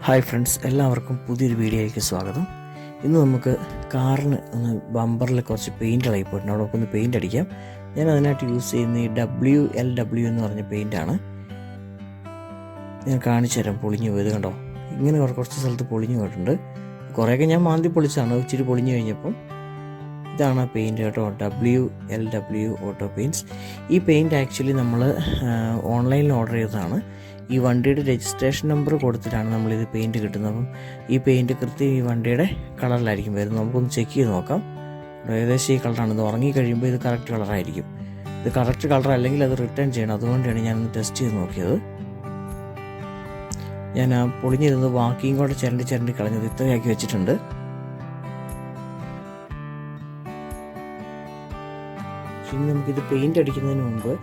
Hi friends, എല്ലാവർക്കും പുതിയൊരു വീഡിയോയിലേക്ക് സ്വാഗതം. ഇന്ന് നമുക്ക് കാറിന് ബമ്പറിൽ കുറച്ച് പെയിൻറ്റ് ഇളകിപ്പോയിട്ടുണ്ട്. അവിടെ ഒന്ന് പെയിൻറ്റ് അടിക്കാം. ഞാൻ അതിനായിട്ട് യൂസ് ചെയ്യുന്ന ഈ WLW എന്ന് പറഞ്ഞ പെയിൻറ്റാണ്. ഞാൻ കാണിച്ചു തരാം. പൊളിഞ്ഞു പോയത് കണ്ടോ, ഇങ്ങനെ കുറച്ച് സ്ഥലത്ത് പൊളിഞ്ഞു പോയിട്ടുണ്ട്. കുറേയൊക്കെ ഞാൻ മാന്തി പൊളിച്ചാണ്, ഇച്ചിരി പൊളിഞ്ഞു കഴിഞ്ഞപ്പം. ഇതാണ് ആ പെയിൻറ്റ് കേട്ടോ, WLW ഓട്ടോ പെയിൻറ്റ്സ്. ഈ പെയിൻറ്റ് ആക്ച്വലി നമ്മൾ ഓൺലൈനിൽ ഓർഡർ ചെയ്തതാണ്. ഈ വണ്ടിയുടെ രജിസ്ട്രേഷൻ നമ്പർ കൊടുത്തിട്ടാണ് നമ്മളിത് പെയിൻറ്റ് കിട്ടുന്നത്. അപ്പം ഈ പെയിൻറ്റ് കൃത്യം ഈ വണ്ടിയുടെ കളറിലായിരിക്കും വരുന്നത്. നമുക്കൊന്ന് ചെക്ക് ചെയ്ത് നോക്കാം. ഏകദേശം ഈ കളറാണ്. ഇത് ഉറങ്ങി കഴിയുമ്പോൾ ഇത് കറക്റ്റ് കളറായിരിക്കും. ഇത് കറക്റ്റ് കളർ അല്ലെങ്കിൽ അത് റിട്ടേൺ ചെയ്യണം. അതുകൊണ്ടാണ് ഞാനൊന്ന് ടെസ്റ്റ് ചെയ്ത് നോക്കിയത്. ഞാൻ ആ പൊളിഞ്ഞിരുന്നത് ബാക്കിയും കൂടെ ചിരണ്ടി കളഞ്ഞത് ഇത്രയാക്കി വെച്ചിട്ടുണ്ട്. ഇനി നമുക്കിത് പെയിൻറ്റ് അടിക്കുന്നതിന് മുമ്പ്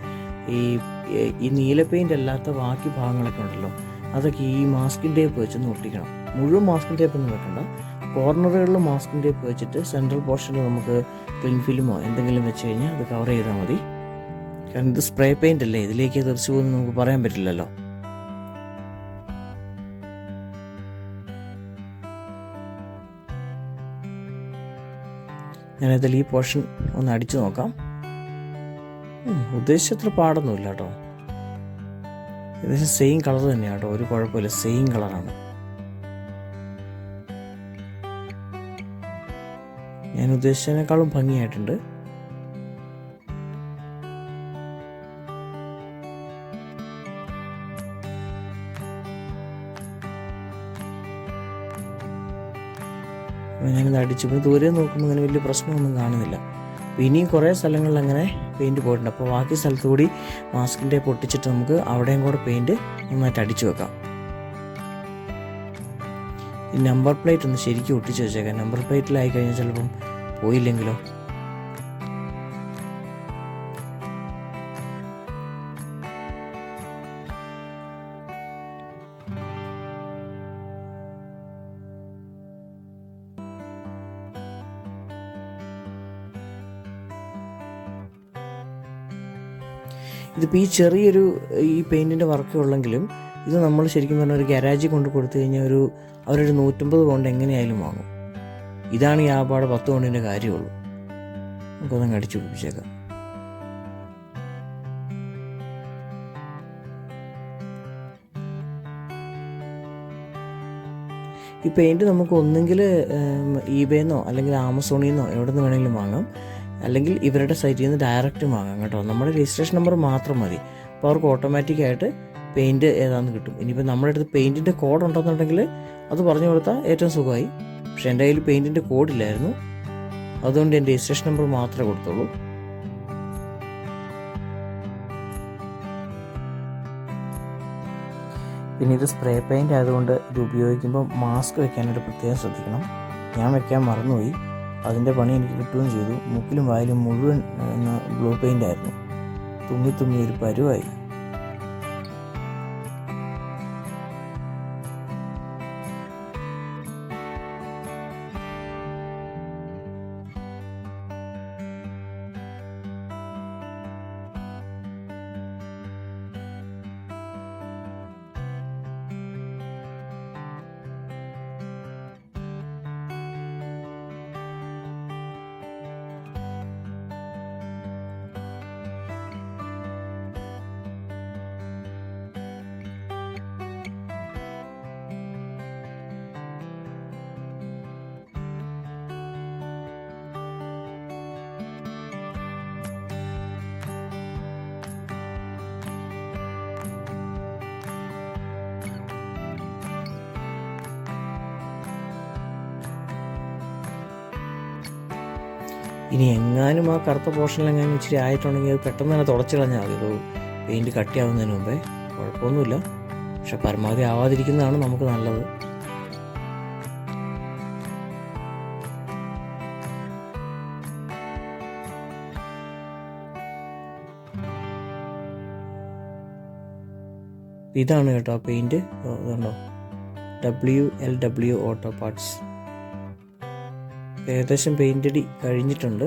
ഈ നീല പെയിൻ്റ് അല്ലാത്ത ബാക്കി ഭാഗങ്ങളൊക്കെ ഉണ്ടല്ലോ, അതൊക്കെ ഈ മാസ്കിൻ ടേപ്പ് വെച്ചൊന്ന് ഒട്ടിക്കണം. മുഴുവൻ മാസ്കിൻ ടേപ്പ് ഒന്നും വെക്കണ്ട. കോർണറുകളിൽ മാസ്കിൻ ടേപ്പ് വെച്ചിട്ട് സെൻട്രൽ പോർഷനിൽ നമുക്ക് ക്ലിങ് ഫിലിമോ എന്തെങ്കിലും വെച്ച് കഴിഞ്ഞാൽ അത് കവർ ചെയ്താൽ മതി. കാരണം ഇത് സ്പ്രേ പെയിൻ്റ് അല്ലേ, ഇതിലേക്ക് തെറിച്ചു പോകുമെന്ന് നമുക്ക് പറയാൻ പറ്റില്ലല്ലോ. ഞാനതിൽ ഈ പോർഷൻ ഒന്ന് അടിച്ചു നോക്കാം. ഉദ്ദേശിച്ചത്ര പാടൊന്നുമില്ല കേട്ടോ. ഏകദേശം സെയിം കളർ തന്നെയാണ് കേട്ടോ, ഒരു കുഴപ്പമില്ല, സെയിം കളറാണ്. ഞാൻ ഉദ്ദേശിച്ചതിനേക്കാളും ഭംഗിയായിട്ടുണ്ട്. ഞാനിത് അടിച്ചപ്പോൾ ദൂരെ നോക്കുമ്പോൾ അങ്ങനെ വലിയ പ്രശ്നമൊന്നും കാണുന്നില്ല. ഇനിയും കുറേ സ്ഥലങ്ങളിൽ അങ്ങനെ പെയിൻറ്റ് പോയിട്ടുണ്ട്. അപ്പോൾ ബാക്കി സ്ഥലത്ത് കൂടി മാസ്കിൻ്റെ പൊട്ടിച്ചിട്ട് നമുക്ക് അവിടെയും കൂടെ പെയിൻറ്റ് നന്നായിട്ട് അടിച്ചു വെക്കാം. ഈ നമ്പർ പ്ലേറ്റ് ഒന്ന് ശരിക്കും ഒട്ടിച്ച് വെച്ചേക്കാം. നമ്പർ പ്ലേറ്റിലായി കഴിഞ്ഞാൽ ചിലപ്പം പോയില്ലെങ്കിലോ. ഇതിപ്പോൾ ഈ ചെറിയൊരു ഈ പെയിൻറ്റിൻ്റെ വർക്ക് ഉള്ളെങ്കിലും ഇത് നമ്മൾ ശരിക്കും പറഞ്ഞാൽ ഒരു ഗാരാജിൽ കൊണ്ട് കൊടുത്തു കഴിഞ്ഞാൽ അവരൊരു 150 പൗണ്ട് എങ്ങനെയായാലും വാങ്ങും. ഇതാണ് ഈ ആപാട് 10 പൗണ്ടിൻ്റെ കാര്യമുള്ളൂ. നമുക്കതങ്ങ് അടിച്ചു പിടിപ്പിച്ചേക്കാം. ഈ പെയിൻറ്റ് നമുക്ക് ഒന്നെങ്കിൽ ഈബേന്നോ അല്ലെങ്കിൽ ആമസോണിൽ നിന്നോ എവിടെ നിന്ന് വേണമെങ്കിലും വാങ്ങാം, അല്ലെങ്കിൽ ഇവരുടെ സൈറ്റിൽ നിന്ന് ഡയറക്റ്റ് വാങ്ങാം കേട്ടോ. നമ്മുടെ രജിസ്ട്രേഷൻ നമ്പർ മാത്രം മതി. അപ്പോൾ അവർക്ക് ഓട്ടോമാറ്റിക്കായിട്ട് പെയിൻറ്റ് ഏതാണെന്ന് കിട്ടും. ഇനിയിപ്പോൾ നമ്മുടെ അടുത്ത് പെയിൻറ്റിൻ്റെ കോഡ് ഉണ്ടെന്നുണ്ടെങ്കിൽ അത് പറഞ്ഞു കൊടുത്താൽ ഏറ്റവും സുഖമായി. പക്ഷേ എൻ്റെ കയ്യിൽ പെയിൻറ്റിൻ്റെ കോഡില്ലായിരുന്നു, അതുകൊണ്ട് എൻ്റെ രജിസ്ട്രേഷൻ നമ്പർ മാത്രമേ കൊടുത്തുള്ളൂ. പിന്നെ ഇത് സ്പ്രേ പെയിൻ്റ് ആയതുകൊണ്ട് ഇത് ഉപയോഗിക്കുമ്പോൾ മാസ്ക് വെക്കാനായിട്ട് പ്രത്യേകം ശ്രദ്ധിക്കണം. ഞാൻ വെക്കാൻ മറന്നുപോയി. അതിൻ്റെ പണി എനിക്ക് കിട്ടുകയും ചെയ്തു. മൂക്കിലും വായിലും മുഴുവൻ ബ്ലൂ പെയിൻ്റ് ആയിരുന്നു. തുമ്മി ഒരു പരുവായി. ഇനി എങ്ങാനും ആ കറുത്ത പോർഷനിലെങ്ങാനും ഇച്ചിരി ആയിട്ടുണ്ടെങ്കിൽ അത് പെട്ടെന്ന് തന്നെ തുടച്ചു കളഞ്ഞാൽ മതി. ഇത് പെയിൻറ്റ് കട്ടിയാവുന്നതിന് മുമ്പേ. കുഴപ്പമൊന്നുമില്ല, പക്ഷെ പരമാവധി ആവാതിരിക്കുന്നതാണ് നമുക്ക് നല്ലത്. ഇതാണ് കേട്ടോ പെയിൻറ്റ്. അതുകൊണ്ടോ WLW auto parts. ഏകദേശം പെയിൻ്റ് അടി കഴിഞ്ഞിട്ടുണ്ട്.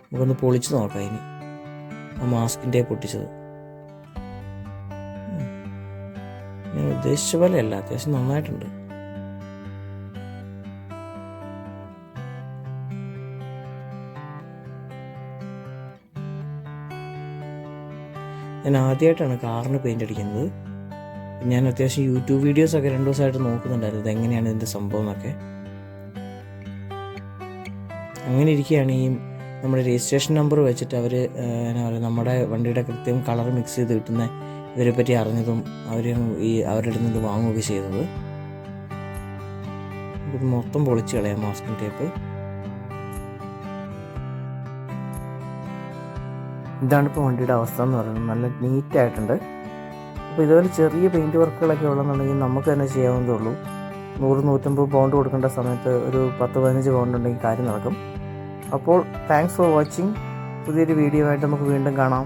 നമുക്കൊന്ന് പൊളിച്ച് നോക്കാം. ഇനി ആ മാസ്കിൻ്റെ പൊട്ടിച്ചത് ഞാൻ ഉദ്ദേശിച്ച പോലെ അല്ല, അത്യാവശ്യം നന്നായിട്ടുണ്ട്. ഞാൻ ആദ്യമായിട്ടാണ് കാറിന് പെയിൻ്റ് അടിക്കുന്നത്. ഞാൻ അത്യാവശ്യം യൂട്യൂബ് വീഡിയോസൊക്കെ 2 ദിവസമായിട്ട് നോക്കുന്നുണ്ടായിരുന്നു ഇതെങ്ങനെയാണ് ഇതിൻ്റെ സംഭവം എന്നൊക്കെ. അങ്ങനെ ഇരിക്കുകയാണ് ഈ നമ്മുടെ രജിസ്ട്രേഷൻ നമ്പർ വെച്ചിട്ട് അവർ എന്നാ പറയുക നമ്മുടെ വണ്ടിയുടെ കൃത്യം കളർ മിക്സ് ചെയ്ത് കിട്ടുന്ന ഇവരെ പറ്റി അറിഞ്ഞതും അവരുടെ അടുത്ത് നിന്ന് വാങ്ങുകയൊക്കെ ചെയ്തത്. ഇത് മൊത്തം പൊളിച്ച് കളയാം മാസ്കിംഗ് ടേപ്പ്. ഇതാണിപ്പോൾ വണ്ടിയുടെ അവസ്ഥ എന്ന് പറയുന്നത്. നല്ല നീറ്റായിട്ടുണ്ട്. അപ്പോൾ ഇതുപോലെ ചെറിയ പെയിൻറ്റ് വർക്കുകളൊക്കെ ഉള്ളതെന്നുണ്ടെങ്കിൽ നമുക്ക് തന്നെ ചെയ്യാവുന്നതേ ഉള്ളൂ. 100-150 പൗണ്ട് കൊടുക്കേണ്ട സമയത്ത് ഒരു 10-15 പൗണ്ട് ഉണ്ടെങ്കിൽ കാര്യം നടക്കും. അപ്പോൾ താങ്ക്സ് ഫോർ വാച്ചിങ്. പുതിയൊരു വീഡിയോ ആയിട്ട് നമുക്ക് വീണ്ടും കാണാം.